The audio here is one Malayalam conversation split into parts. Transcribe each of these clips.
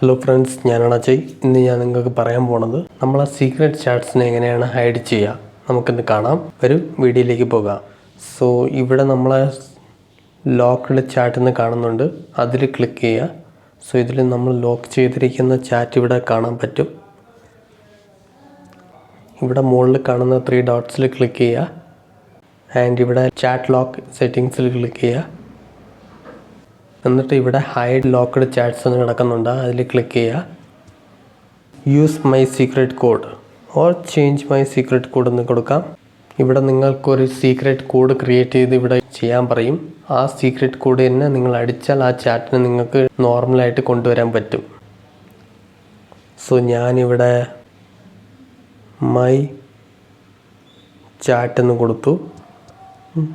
ഹലോ ഫ്രണ്ട്സ്, ഞാനാണ് അജയ്. ഇന്ന് ഞാൻ നിങ്ങൾക്ക് പറയാൻ പോണത് നമ്മളെ സീക്രട്ട് ചാറ്റ്സിനെ എങ്ങനെയാണ് ഹൈഡ് ചെയ്യുക നമുക്കിന്ന് കാണാം. ഒരു വീഡിയോയിലേക്ക് പോകാം. സോ ഇവിടെ നമ്മളെ ലോക്ക്ഡ് ചാറ്റ് എന്ന് കാണുന്നുണ്ട്, അതിൽ ക്ലിക്ക് ചെയ്യുക. സോ ഇതിൽ നമ്മൾ ലോക്ക് ചെയ്തിരിക്കുന്ന ചാറ്റ് ഇവിടെ കാണാൻ പറ്റും. ഇവിടെ മുകളിൽ കാണുന്ന 3 ഡോട്ട്സിൽ ക്ലിക്ക് ചെയ്യുക. ആൻഡ് ഇവിടെ ചാറ്റ് ലോക്ക് സെറ്റിങ്സിൽ ക്ലിക്ക് ചെയ്യുക. എന്നിട്ട് ഇവിടെ ഹൈഡ് ലോക്ക്ഡ് ചാറ്റ്സ് എന്ന് കിടക്കുന്നുണ്ട്, അതിൽ ക്ലിക്ക് ചെയ്യുക. Use my secret code or change my secret code എന്ന് കൊടുക്കാം. ഇവിടെ നിങ്ങൾക്കൊരു സീക്രട്ട് കോഡ് ക്രിയേറ്റ് ചെയ്ത് ഇവിടെ ചെയ്യാൻ പറയും. ആ സീക്രട്ട് കോഡ് തന്നെ നിങ്ങൾ അടിച്ചാൽ ആ ചാറ്റിനെ നിങ്ങൾക്ക് നോർമലായിട്ട് കൊണ്ടുവരാൻ പറ്റും. സോ ഞാനിവിടെ മൈ ചാറ്റ് എന്ന് കൊടുത്തു.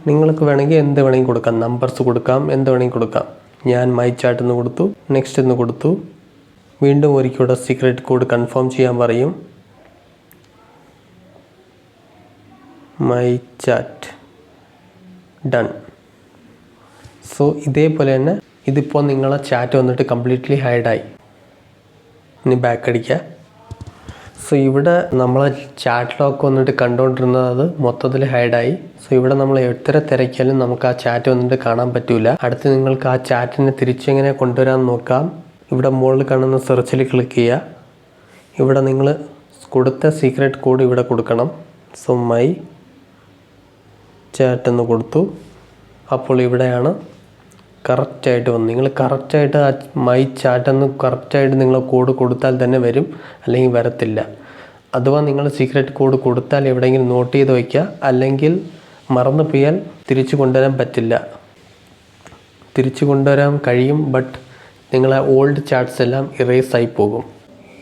നിങ്ങൾക്ക് വേണമെങ്കിൽ എന്ത് വേണമെങ്കിൽ കൊടുക്കാം, നമ്പേഴ്സ് കൊടുക്കാം, എന്ത് വേണമെങ്കിൽ കൊടുക്കാം. ഞാൻ മൈ ചാറ്റ് എന്ന് കൊടുത്തു, നെക്സ്റ്റ് എന്ന് കൊടുത്തു. വീണ്ടും ഒരിക്കലും സീക്രട്ട് കോഡ് കൺഫേം ചെയ്യാൻ പറയും. My chat done. സോ ഇതേപോലെ തന്നെ ഇതിപ്പോൾ നിങ്ങളെ ചാറ്റ് വന്നിട്ട് കംപ്ലീറ്റ്ലി ഹൈഡായി. ഇനി ബാക്ക് അടിക്കുക. സോ ഇവിടെ നമ്മളെ ചാറ്റ് ലോക്ക് വന്നിട്ട് കണ്ടുകൊണ്ടിരുന്നത് അത് മൊത്തത്തിൽ ഹൈഡായി. സോ ഇവിടെ നമ്മൾ എത്ര തിരക്കിയാലും നമുക്ക് ആ ചാറ്റ് വന്നിട്ട് കാണാൻ പറ്റില്ല. അടുത്ത് നിങ്ങൾക്ക് ആ ചാറ്റിനെ തിരിച്ചെങ്ങനെ കൊണ്ടുവരാൻ നോക്കാം. ഇവിടെ മുകളിൽ കാണുന്ന സെർച്ചിൽ ക്ലിക്ക് ചെയ്യുക. ഇവിടെ നിങ്ങൾ കൊടുത്ത സീക്രട്ട് കോഡ് ഇവിടെ കൊടുക്കണം. സോ മൈ ചാറ്റ് എന്ന് കൊടുത്തു. അപ്പോൾ ഇവിടെയാണ് കറക്റ്റായിട്ട് വന്നു. നിങ്ങൾ കറക്റ്റായിട്ട് ആ മൈ ചാറ്റെന്ന് കറക്റ്റായിട്ട് നിങ്ങൾ കോഡ് കൊടുത്താൽ തന്നെ വരും, അല്ലെങ്കിൽ വരത്തില്ല. അഥവാ നിങ്ങൾ സീക്രട്ട് കോഡ് കൊടുത്താൽ എവിടെയെങ്കിലും നോട്ട് ചെയ്ത് വയ്ക്കുക, അല്ലെങ്കിൽ മറന്നു പോയാൽ തിരിച്ചു കൊണ്ടുവരാൻ പറ്റില്ല. തിരിച്ചു കൊണ്ടുവരാൻ കഴിയും, ബട്ട് നിങ്ങളെ ഓൾഡ് ചാറ്റ്സ് എല്ലാം ഇറേസ് ആയി പോകും.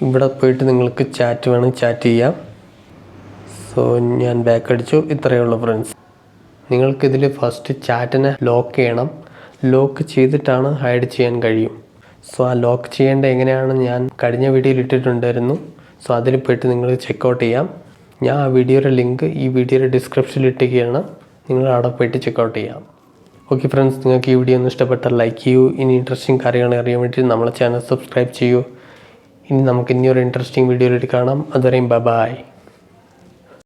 ഇവിടെ പോയിട്ട് നിങ്ങൾക്ക് ചാറ്റ് വേണമെങ്കിൽ ചാറ്റ് ചെയ്യാം. സോ ഞാൻ ബാക്ക് അടിച്ചു. ഇത്രയേ ഉള്ളൂ ഫ്രണ്ട്സ്. നിങ്ങൾക്കിതിൽ ഫസ്റ്റ് ചാറ്റിനെ ലോക്ക് ചെയ്യണം. ലോക്ക് ചെയ്തിട്ടാണ് ഹൈഡ് ചെയ്യാൻ കഴിയും. സോ ആ ലോക്ക് ചെയ്യേണ്ട എങ്ങനെയാണ് ഞാൻ കഴിഞ്ഞ വീഡിയോയിൽ ഇട്ടിട്ടുണ്ടായിരുന്നു. സോ അതിൽ പോയിട്ട് നിങ്ങൾ ചെക്കൗട്ട് ചെയ്യാം. ഞാൻ ആ വീഡിയോയുടെ ലിങ്ക് ഈ വീഡിയോയുടെ ഡിസ്ക്രിപ്ഷനിൽ ഇട്ടിരിക്കുകയാണ്. നിങ്ങൾ അവിടെ പോയിട്ട് ചെക്കൗട്ട് ചെയ്യാം. ഓക്കെ ഫ്രണ്ട്സ്, നിങ്ങൾക്ക് ഈ വീഡിയോ ഒന്ന് ഇഷ്ടപ്പെട്ടാൽ ലൈക്ക് ചെയ്യൂ. ഇനി ഇൻട്രസ്റ്റിംഗ് കാര്യങ്ങൾ അറിയാൻ വേണ്ടി നമ്മളെ ചാനൽ സബ്സ്ക്രൈബ് ചെയ്യൂ. ഇനി നമുക്ക് ഇനിയൊരു ഇൻട്രസ്റ്റിംഗ് വീഡിയോയിലേക്ക് കാണാം. അതുവരെയും ബൈ.